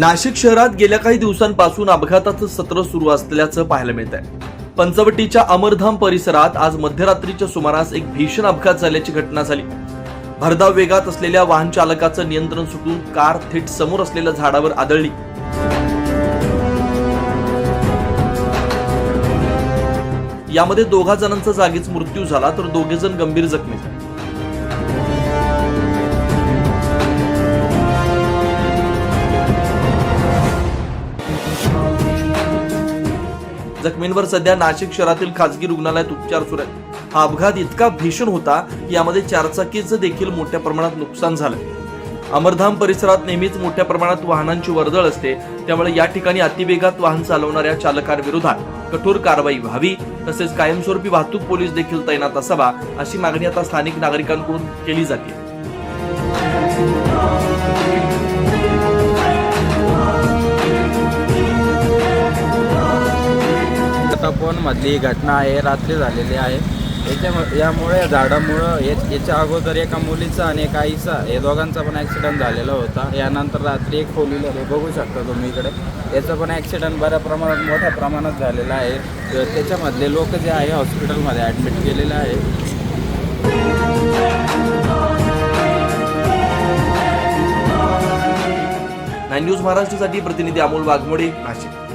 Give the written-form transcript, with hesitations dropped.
नाशिक शहरात गेल्या काही दिवसांपासून अपघाताचं सत्र सुरू असल्याचं पाहायला मिळत आहे। पंचवटीच्या अमरधाम परिसरात आज मध्यरात्रीच्या सुमारास एक भीषण अपघात झाल्याची घटना झाली। भरधाव वेगात असलेल्या वाहन चालकाचं नियंत्रण सुटून कार थेट समोर असलेल्या झाडावर आदळली। यामध्ये 2 जणांचा जागीच मृत्यू झाला तर 2 जण गंभीर जखमी झाले। जखमींवर सध्या नाशिक शहरातील खासगी रुग्णालयात उपचार सुरू आहेत। हा अपघात इतका भीषण होता की यामध्ये 4 चाकीचं देखील मोठ्या प्रमाणात नुकसान झालं। अमरधाम परिसरात नेहमीच मोठ्या प्रमाणात वाहनांची वर्दळ असते, त्यामुळे या ठिकाणी अतिवेगात वाहन चालवणाऱ्या चालकांविरोधात कठोर कारवाई व्हावी, तसेच कायमस्वरूपी वाहतूक पोलीस देखील तैनात असावा, अशी मागणी आता स्थानिक नागरिकांकडून केली जाते। तपोवन मधली घटना आहे, रात्री झालेली आहे। यामुळे झाडामुळं याच्या अगोदर एका मुलीचा आणि एका आईचा हे दोघांचा पण ॲक्सिडेंट झालेला होता। यानंतर रात्री एक फोर व्हीलर हे बघू शकता तुम्ही इकडे, याचा पण ॲक्सिडेंट बऱ्या प्रमाणात मोठ्या प्रमाणात झालेला आहे। त्याच्यामधले लोक जे आहे हॉस्पिटलमध्ये ॲडमिट केलेले आहे। 9 न्यूज महाराष्ट्रासाठी प्रतिनिधी अमोल वाघमोडे, नाशिक।